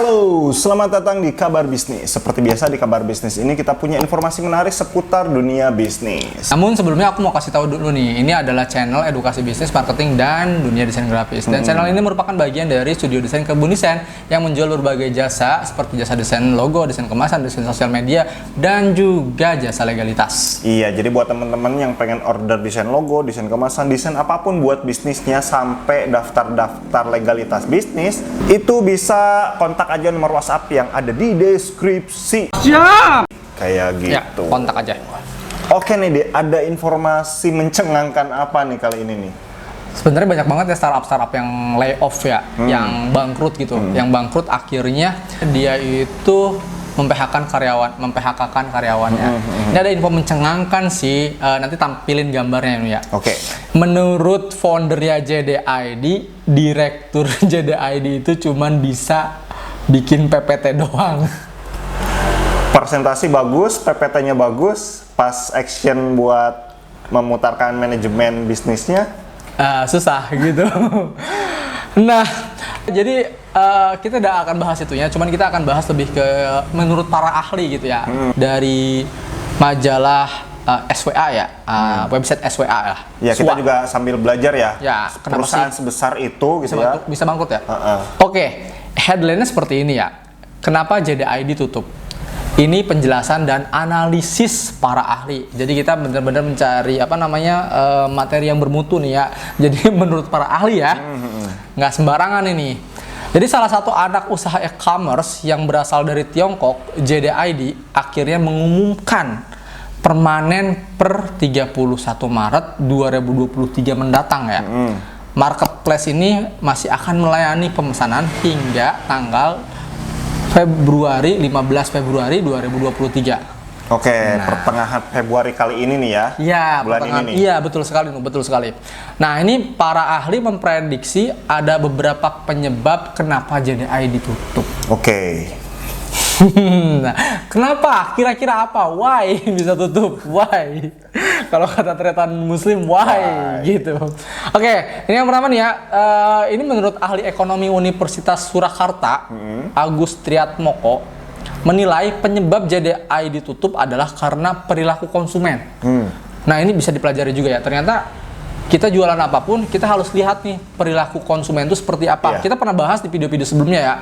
Halo, selamat datang di Kabar Bisnis. Seperti biasa di Kabar Bisnis ini kita punya informasi menarik seputar dunia bisnis. Namun sebelumnya aku mau kasih tahu dulu nih, ini adalah channel edukasi bisnis, marketing, dan dunia desain grafis. Dan channel ini merupakan bagian dari studio desain Kebun Desain yang menjual berbagai jasa seperti jasa desain logo, desain kemasan, desain sosial media, dan juga jasa legalitas. Iya, jadi buat teman-teman yang pengen order desain logo, desain kemasan, desain apapun buat bisnisnya sampai daftar-daftar legalitas bisnis, itu bisa kontak aja nomor WhatsApp yang ada di deskripsi. Siap! Kayak gitu. Ya, kontak aja. Oke nih, Dek, ada informasi mencengangkan apa nih kali ini nih? Sebenarnya banyak banget ya startup yang layoff ya, yang bangkrut gitu. Yang bangkrut akhirnya dia itu memphk-kan karyawannya. Ini ada info mencengangkan sih, nanti tampilin gambarnya ini ya. Oke. Menurut foundernya JDID, direktur JDID itu cuman bisa bikin PPT doang. Presentasi bagus, PPT-nya bagus, pas action buat memutarkan manajemen bisnisnya susah gitu. Nah, jadi kita tidak akan bahas itunya, cuman kita akan bahas lebih ke menurut para ahli gitu ya. Dari majalah SWA ya, website SWA lah. Ya, kita juga sambil belajar ya. Ya, perusahaan sebesar itu gitu ya. Bisa bangkrut ya? Oke, headline-nya seperti ini ya. Kenapa JDID tutup? Ini penjelasan dan analisis para ahli. Jadi kita benar-benar mencari materi yang bermutu nih ya. Jadi menurut para ahli ya, nggak sembarangan ini. Jadi salah satu anak usaha e-commerce yang berasal dari Tiongkok, JDID, akhirnya mengumumkan permanen per 31 Maret 2023 mendatang ya. Marketplace ini masih akan melayani pemesanan hingga tanggal 15 Februari 2023. Oke, pertengahan Februari kali ini nih ya. Iya, bulan ini nih. Iya, betul sekali. Nah, ini para ahli memprediksi ada beberapa penyebab kenapa JDID ditutup. Oke. Nah, kenapa? Kira-kira apa? Why bisa tutup? Why? Kalau kata tretan muslim, why? Gitu. Oke, ini yang pertama nih ya. Ini menurut ahli ekonomi Universitas Surakarta, Agus Triatmoko, menilai penyebab JDID ditutup adalah karena perilaku konsumen. Nah, ini bisa dipelajari juga ya. Ternyata kita jualan apapun, kita harus lihat nih perilaku konsumen itu seperti apa. Kita pernah bahas di video-video sebelumnya ya.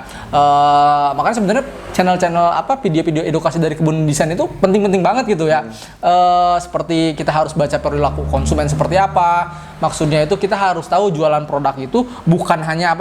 Makanya sebenarnya channel-channel video-video edukasi dari Kebun Desain itu penting-penting banget gitu ya. Seperti kita harus baca perilaku konsumen seperti apa. Maksudnya itu kita harus tahu jualan produk itu bukan hanya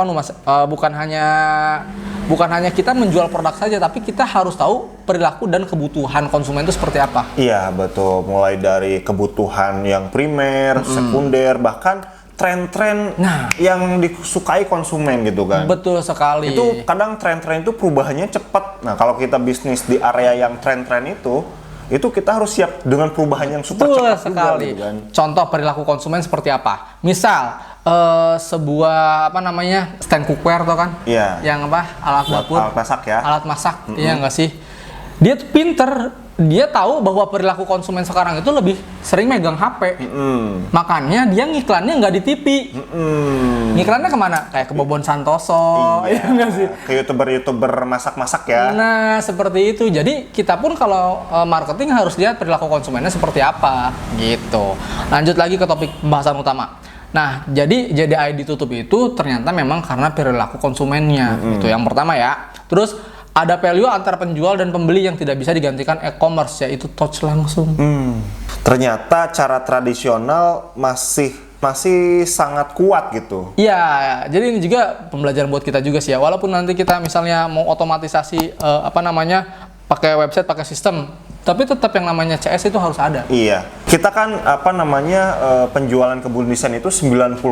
bukan hanya kita menjual produk saja, tapi kita harus tahu perilaku dan kebutuhan konsumen itu seperti apa. Iya, betul. Mulai dari kebutuhan yang primer, sekunder, bahkan tren-tren yang disukai konsumen gitu kan. Betul sekali. Itu kadang tren-tren itu perubahannya cepat. Nah, kalau kita bisnis di area yang tren-tren itu kita harus siap dengan perubahan yang super cepat sekali. Juga, gitu kan. Contoh perilaku konsumen seperti apa? Misal sebuah stand cookware tuh kan? Iya. Yang alat dapur, alat masak ya. Alat masak, iya nggak sih? Dia tuh pinter, dia tahu bahwa perilaku konsumen sekarang itu lebih sering megang HP. Makanya dia ngiklannya nggak di TV. Ngiklannya kemana? Kayak ke Bobon Santoso, iya nggak sih? Ke YouTuber masak-masak ya. Nah, seperti itu. Jadi kita pun kalau marketing harus lihat perilaku konsumennya seperti apa, gitu. Lanjut lagi ke topik pembahasan utama. Nah, jadi JDID ditutup itu ternyata memang karena perilaku konsumennya. Itu yang pertama ya. Terus ada value antara penjual dan pembeli yang tidak bisa digantikan e-commerce, yaitu touch langsung. Ternyata cara tradisional masih sangat kuat gitu. Iya, jadi ini juga pembelajaran buat kita juga sih ya. Walaupun nanti kita misalnya mau otomatisasi pakai website, pakai sistem, tapi tetap yang namanya CS itu harus ada. Iya. Kita kan penjualan Kebun Desain itu 90%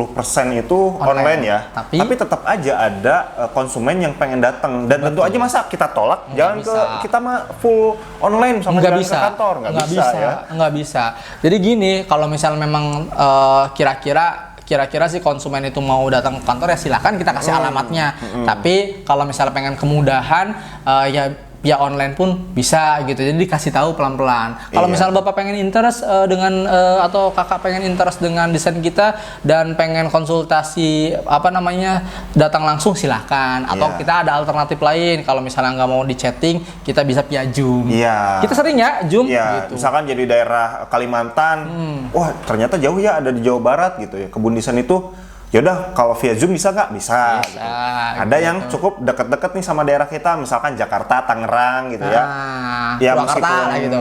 itu online ya. Tapi tetap aja ada konsumen yang pengen datang, dan tentu aja masa kita tolak kita mah full online sama jalan ke kantor, nggak bisa. Jadi gini, kalau misalnya memang kira-kira si konsumen itu mau datang ke kantor ya silakan kita kasih alamatnya. Tapi kalau misalnya pengen kemudahan ya via online pun bisa gitu. Jadi dikasih tahu pelan-pelan. Kalau misalnya Bapak pengen interest dengan atau Kakak pengen interest dengan desain kita dan pengen konsultasi datang langsung silahkan. Atau kita ada alternatif lain. Kalau misalnya nggak mau di chatting, kita bisa via Zoom. Kita sering ya Zoom. Gitu. Misalkan jadi daerah Kalimantan, wah ternyata jauh ya, ada di Jawa Barat gitu ya. Kebun desain itu yaudah kalau via Zoom bisa nggak? Bisa. Gitu. Ada yang cukup deket-deket nih sama daerah kita, misalkan Jakarta, Tangerang gitu ya. Ya meskipun gitu.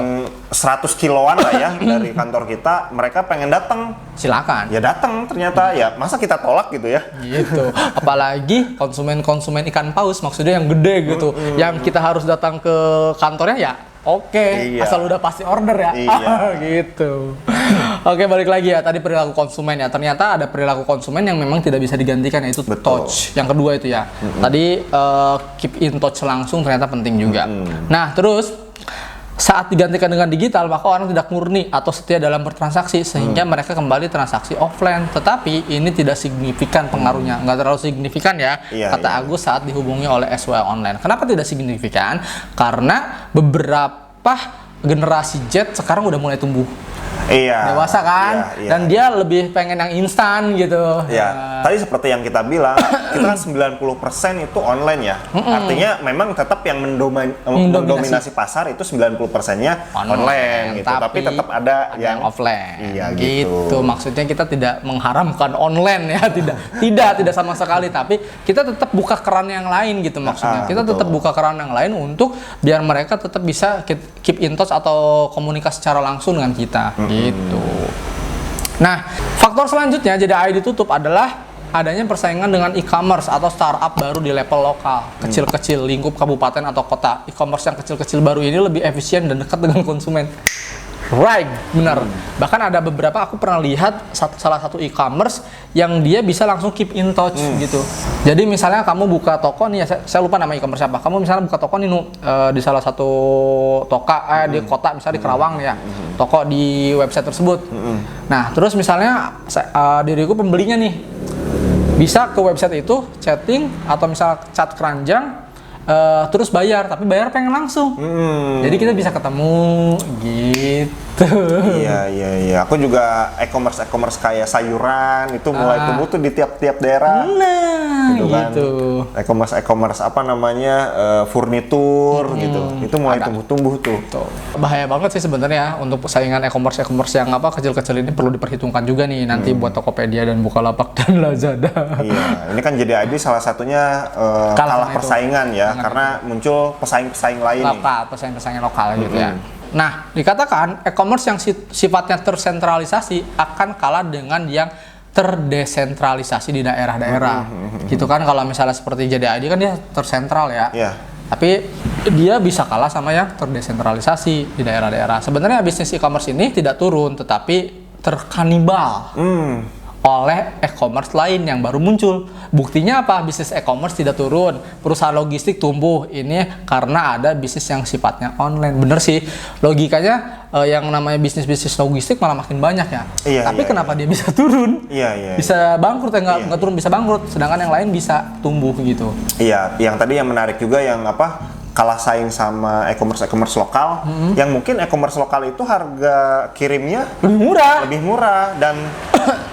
100 kiloan lah ya dari kantor kita, mereka pengen datang. Silakan. Ya datang ternyata ya, masa kita tolak gitu ya? Gitu. Apalagi konsumen ikan paus, maksudnya yang gede gitu, yang kita harus datang ke kantornya ya. Asal udah pasti order ya. Gitu. Balik lagi ya, tadi perilaku konsumen ya. Ternyata ada perilaku konsumen yang memang tidak bisa digantikan, yaitu touch. Yang kedua itu ya. Tadi keep in touch langsung ternyata penting juga. Nah, terus saat digantikan dengan digital, maka orang tidak murni atau setia dalam bertransaksi sehingga mereka kembali transaksi offline. Tetapi ini tidak signifikan pengaruhnya, nggak terlalu signifikan ya, kata Agus saat dihubungi oleh SWA online. Kenapa tidak signifikan? Karena beberapa generasi Z sekarang udah mulai tumbuh. Dewasa kan, dan dia lebih pengen yang instan gitu. Tadi seperti yang kita bilang, kita kan 90% itu online ya. Artinya memang tetap yang mendominasi pasar itu 90%-nya online gitu. Tapi tetap ada yang offline. Gitu. Maksudnya kita tidak mengharamkan online ya, tidak sama sekali. Tapi kita tetap buka keran yang lain gitu maksudnya. Kita tetap buka keran yang lain untuk biar mereka tetap bisa keep in touch atau komunikasi secara langsung dengan kita. Gitu. Nah, faktor selanjutnya JDI ditutup adalah adanya persaingan dengan e-commerce atau startup baru di level lokal, kecil-kecil, lingkup kabupaten atau kota. E-commerce yang kecil-kecil baru ini lebih efisien dan dekat dengan konsumen. Right, benar. Bahkan ada beberapa, aku pernah lihat salah satu e-commerce yang dia bisa langsung keep in touch gitu. Jadi misalnya kamu buka toko nih, saya lupa nama e-commerce apa. Kamu misalnya buka toko nih di salah satu di kota, misalnya di Kerawang ya, toko di website tersebut. Nah, terus misalnya diriku pembelinya nih, bisa ke website itu chatting atau misalnya chat keranjang. Terus bayar, tapi bayar pengen langsung. Jadi kita bisa ketemu gitu. Iya. Aku juga e-commerce kayak sayuran itu mulai tumbuh tuh di tiap-tiap daerah. Nah, gitu. E-commerce furnitur gitu. Itu mulai tumbuh tuh. Bahaya banget sih sebenarnya untuk saingan e-commerce yang kecil-kecil ini, perlu diperhitungkan juga nih nanti buat Tokopedia dan Bukalapak dan Lazada. Iya, ini kan JDI salah satunya kalah persaingan ya. Karena muncul pesaing-pesaing lain pesaing-pesaing lokal gitu ya. Nah, dikatakan e-commerce yang sifatnya tersentralisasi akan kalah dengan yang terdesentralisasi di daerah-daerah. Gitu kan, kalau misalnya seperti JDI kan dia tersentral ya. Tapi dia bisa kalah sama yang terdesentralisasi di daerah-daerah. Sebenarnya bisnis e-commerce ini tidak turun, tetapi terkanibal oleh e-commerce lain yang baru muncul. Buktinya apa? Bisnis e-commerce tidak turun, perusahaan logistik tumbuh. Ini karena ada bisnis yang sifatnya online. Bener sih, logikanya yang namanya bisnis logistik malah makin banyak ya. Tapi kenapa dia bisa turun? Bisa bangkrut ya, nggak turun, bisa bangkrut. Sedangkan yang lain bisa tumbuh gitu. Yang tadi yang menarik juga yang kalah saing sama e-commerce lokal, yang mungkin e-commerce lokal itu harga kirimnya lebih murah dan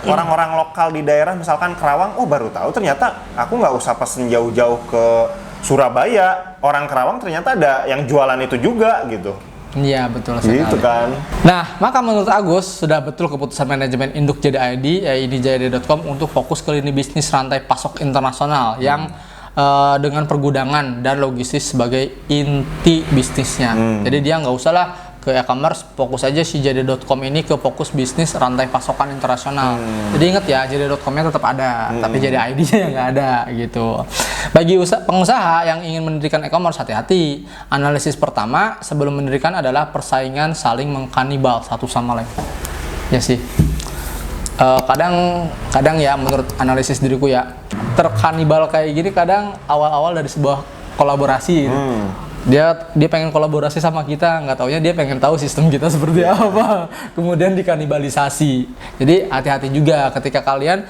orang-orang lokal di daerah misalkan Kerawang, baru tahu ternyata aku nggak usah pesen jauh-jauh ke Surabaya, orang Kerawang ternyata ada yang jualan itu juga gitu. Iya, betul sekali. Gitu kan. Nah, maka menurut Agus sudah betul keputusan manajemen induk JDID yaitu JDI.com untuk fokus ke lini bisnis rantai pasok internasional yang dengan pergudangan dan logistik sebagai inti bisnisnya. Jadi dia nggak usah lah ke e-commerce, fokus aja si JD.com ini ke fokus bisnis rantai pasokan internasional. Jadi ingat ya, JD.com-nya tetap ada, tapi JDID-nya yang nggak ada gitu. Bagi pengusaha yang ingin mendirikan e-commerce, hati-hati. Analisis pertama sebelum mendirikan adalah persaingan saling mengkanibal satu sama lain. Ya sih. Kadang ya menurut analisis diriku ya, terkanibal kayak gini kadang awal-awal dari sebuah kolaborasi gitu. Dia pengen kolaborasi sama kita, nggak taunya dia pengen tahu sistem kita seperti apa, kemudian dikanibalisasi. Jadi hati-hati juga ketika kalian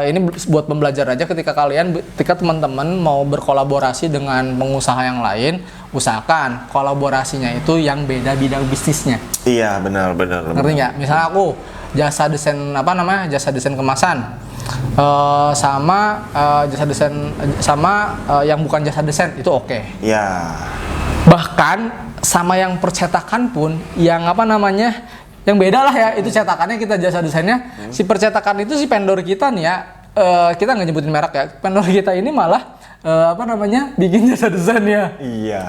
ini buat pembelajar aja, ketika teman-teman mau berkolaborasi dengan pengusaha yang lain, usahakan kolaborasinya itu yang beda bidang bisnisnya. Iya, benar. Ngerti nggak? Misalnya aku jasa desain kemasan, sama jasa desain sama yang bukan jasa desain itu oke. Ya. Bahkan sama yang percetakan pun yang yang beda lah ya, itu cetakannya kita jasa desainnya. Si percetakan itu si vendor kita nih ya, kita nggak nyebutin merek ya, vendor kita ini malah bikin jasa desainnya. Iya.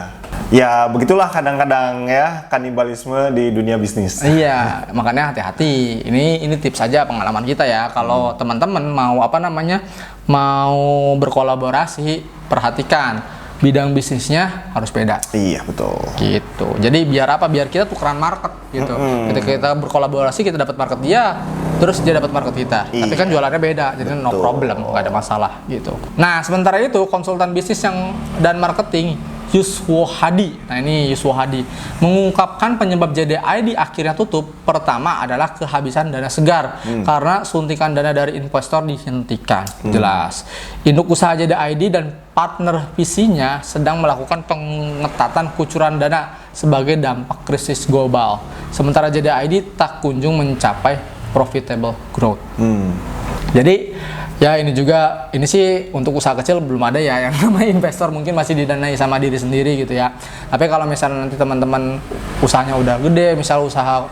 Ya begitulah kadang-kadang ya kanibalisme di dunia bisnis. Iya, makanya hati-hati. Ini tips saja pengalaman kita ya. Kalau teman-teman mau mau berkolaborasi, perhatikan bidang bisnisnya harus beda. Iya, betul. Gitu. Jadi biar kita tukeran market gitu. Ketika kita berkolaborasi, kita dapat market dia, terus dia dapat market kita. Iya. Tapi kan jualannya beda, jadi no problem, nggak ada masalah gitu. Nah, sementara itu konsultan bisnis dan marketing Yuswo Hadi. Nah, ini Yuswo Hadi mengungkapkan penyebab JDID akhirnya tutup. Pertama adalah kehabisan dana segar karena suntikan dana dari investor dihentikan. Jelas. Induk usaha JDID dan partner visinya sedang melakukan pengetatan kucuran dana sebagai dampak krisis global. Sementara JDID tak kunjung mencapai profitable growth. Jadi ya ini sih untuk usaha kecil belum ada ya yang namanya investor, mungkin masih didanai sama diri sendiri gitu ya. Tapi kalau misalnya nanti teman-teman usahanya udah gede, misal usaha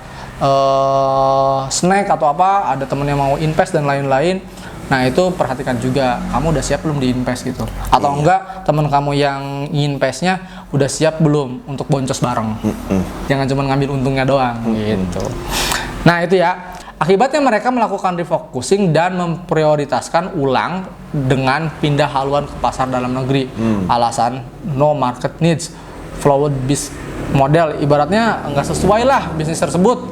snack atau apa, ada temen yang mau invest dan lain-lain, nah itu perhatikan juga kamu udah siap belum diinvest gitu, atau enggak teman kamu yang investnya udah siap belum untuk boncos bareng. Jangan cuma ngambil untungnya doang gitu. Nah itu ya. Akibatnya mereka melakukan refocusing dan memprioritaskan ulang dengan pindah haluan ke pasar dalam negeri. Alasan no market needs, flawed business model, ibaratnya nggak sesuai lah bisnis tersebut.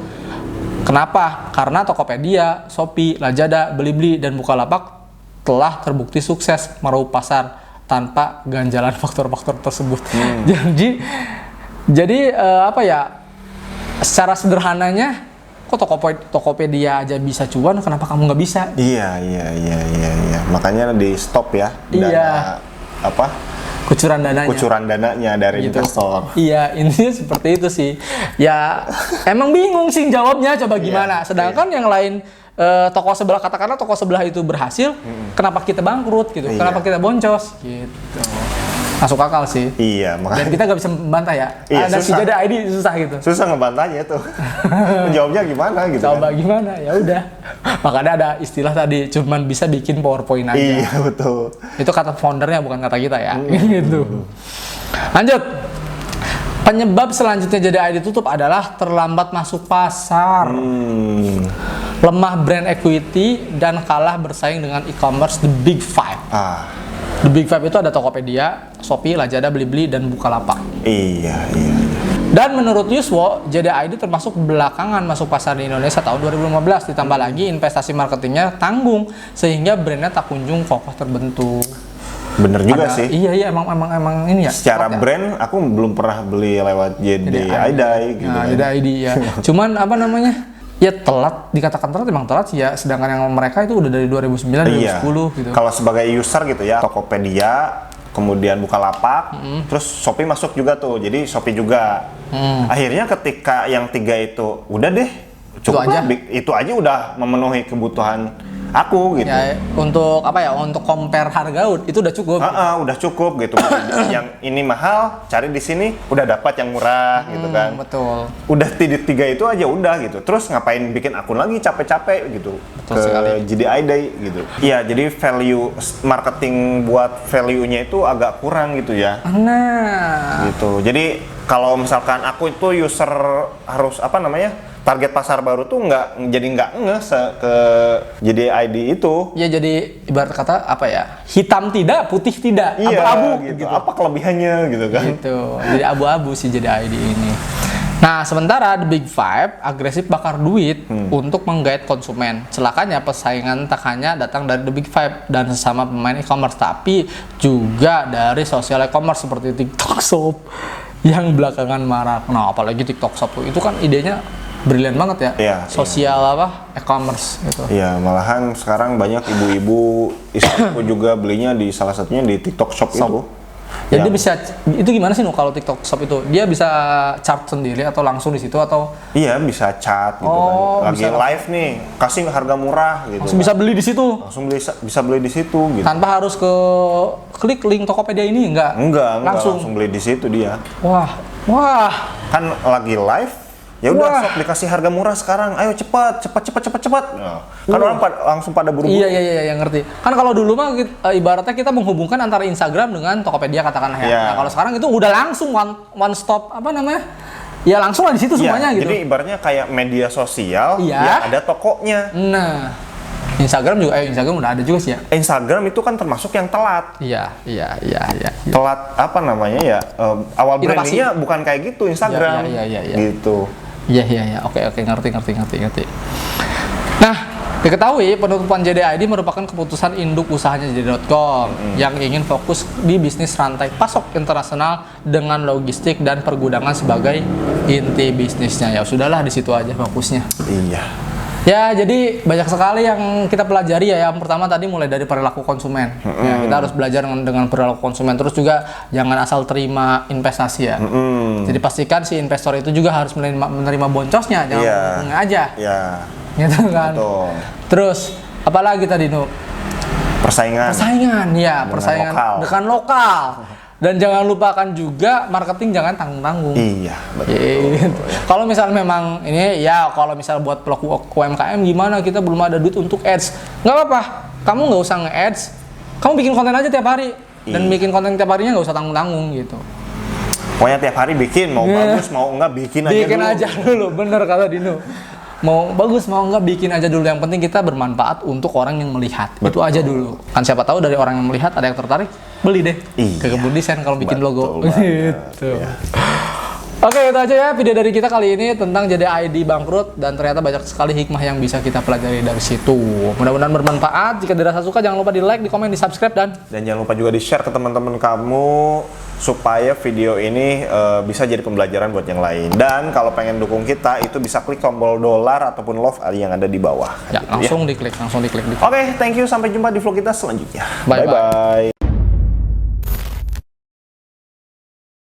Kenapa? Karena Tokopedia, Shopee, Lazada, Blibli, dan Bukalapak telah terbukti sukses meraup pasar tanpa ganjalan faktor-faktor tersebut. Jadi secara sederhananya, kok Tokopedia aja bisa cuan, kenapa kamu nggak bisa? Iya. Makanya di stop ya. Iya. Kucuran dananya dari gitu. Investor. Iya, intinya seperti itu sih. Ya, emang bingung sih jawabnya. Coba gimana? Sedangkan yang lain, katakanlah toko sebelah itu berhasil, kenapa kita bangkrut gitu? Kenapa kita boncos? Gitu. Masuk akal sih. Iya, makanya. Dan kita nggak bisa membantah ya. Iya, ada si JDID susah gitu. Susah ngebantahnya tuh. Jawabnya gimana gitu. Coba gimana? Ya udah. Makanya ada istilah tadi, cuman bisa bikin PowerPoint aja. Iya, betul. Itu kata foundernya, bukan kata kita ya. Gitu. Lanjut. Penyebab selanjutnya JDID tutup adalah terlambat masuk pasar. Lemah brand equity dan kalah bersaing dengan e-commerce The Big Five. The Big Five itu ada Tokopedia, Shopee, Lazada, Blibli, dan Bukalapak. Iya. Dan menurut Yuswo, JDID termasuk belakangan masuk pasar di Indonesia tahun 2015. Ditambah lagi investasi marketingnya tanggung, sehingga brandnya tak kunjung kokoh terbentuk. Bener juga sih. Iya, emang ini ya. Secara brand, aku belum pernah beli lewat JDID gitu. Nah, JDID ya. Cuman ya telat, dikatakan telat emang telat sih ya, sedangkan yang mereka itu udah dari 2009, 2010 gitu. Kalau sebagai user gitu ya, Tokopedia, kemudian Bukalapak, terus Shopee masuk juga tuh, jadi Shopee juga. Akhirnya ketika yang 3 itu udah deh, cukup itu aja udah memenuhi kebutuhan aku gitu. Ya, untuk compare harga itu udah cukup. Udah cukup gitu. Yang ini mahal, cari di sini udah dapat yang murah gitu kan. Betul. Udah 3 itu aja udah gitu. Terus ngapain bikin akun lagi capek-capek gitu. Betul ke sekali. JDID gitu. Iya, jadi value marketing buat value-nya itu agak kurang gitu ya. Nah. Gitu. Jadi kalau misalkan aku itu user harus target pasar baru tuh nggak ngeh ke JDID itu. Ya jadi ibarat kata hitam tidak, putih tidak, abu-abu gitu. Apa kelebihannya gitu kan? Gitu. Jadi abu-abu sih JDID ini. Nah, sementara The Big Five agresif bakar duit untuk menggait konsumen. Celakanya persaingan tak hanya datang dari The Big Five dan sesama pemain e-commerce, tapi juga dari sosial e-commerce seperti TikTok Shop, yang belakangan marak. Nah, apalagi TikTok Shop tuh, itu kan idenya brilian banget ya. Iya, Sosial e-commerce gitu. Iya, malahan sekarang banyak ibu-ibu istriku juga belinya di salah satunya di TikTok Shop itu. Jadi dia bisa, itu gimana sih kalau TikTok Shop itu? Dia bisa chart sendiri atau langsung di situ atau? Iya, bisa chat gitu kan. Lagi live nih, kasih harga murah gitu. Langsung bisa beli di situ. Langsung bisa beli di situ gitu. Tanpa harus klik link Tokopedia ini enggak? Enggak, langsung beli di situ dia. Wah. Kan lagi live, ya udah sok dikasih harga murah sekarang. Ayo cepat. Nah, kan orang langsung pada buru-buru. Iya, ngerti. Kan kalau dulu mah ibaratnya kita menghubungkan antara Instagram dengan Tokopedia katakanlah ya. Nah, kalau sekarang itu udah langsung one stop apa namanya? Ya langsung lah di situ semuanya gitu. Jadi ibaratnya kayak media sosial yang ada tokonya. Nah, Instagram udah ada juga sih ya. Instagram itu kan termasuk yang telat. Iya. Telat apa namanya ya? Awal brandingnya bukan kayak gitu Instagram. Iya. Gitu. Iya. Oke, ngerti. Nah, diketahui penutupan JDID merupakan keputusan induk usahanya JD.com yang ingin fokus di bisnis rantai pasok internasional dengan logistik dan pergudangan sebagai inti bisnisnya. Ya sudahlah, di situ aja fokusnya. Iya. Ya, jadi banyak sekali yang kita pelajari ya. Yang pertama tadi mulai dari perilaku konsumen. Ya, kita harus belajar dengan perilaku konsumen. Terus juga jangan asal terima investasi ya. Jadi pastikan si investor itu juga harus menerima boncosnya, jangan ngomong aja. Iya. Gitu kan. Betul. Terus apalagi tadi Nu? Persaingan Dengan lokal. Dan jangan lupakan juga marketing jangan tanggung-tanggung. Iya, betul. Gitu. Kalau misal memang ini ya, kalau misal buat pelaku UMKM gimana, kita belum ada duit untuk ads, nggak apa-apa, kamu nggak usah nge-ads, kamu bikin konten aja tiap hari. Dan bikin konten tiap harinya nggak usah tanggung-tanggung gitu. Pokoknya tiap hari bikin, mau bagus mau enggak bikin aja dulu. Bener kata Dino. Mau bagus mau enggak bikin aja dulu, yang penting kita bermanfaat untuk orang yang melihat. Itu aja dulu. Kan siapa tahu dari orang yang melihat ada yang tertarik, beli deh. Ke Kebun Desain kalau bikin logo. Gitu. Iya. Oke, itu aja ya video dari kita kali ini tentang JDID bangkrut, dan ternyata banyak sekali hikmah yang bisa kita pelajari dari situ. Mudah-mudahan bermanfaat. Jika dirasa suka, jangan lupa di like, di komen, di subscribe, dan jangan lupa juga di share ke teman-teman kamu supaya video ini bisa jadi pembelajaran buat yang lain. Dan kalau pengen dukung kita, itu bisa klik tombol dolar ataupun love yang ada di bawah. Ya, langsung diklik. Oke, thank you. Sampai jumpa di vlog kita selanjutnya. Bye-bye.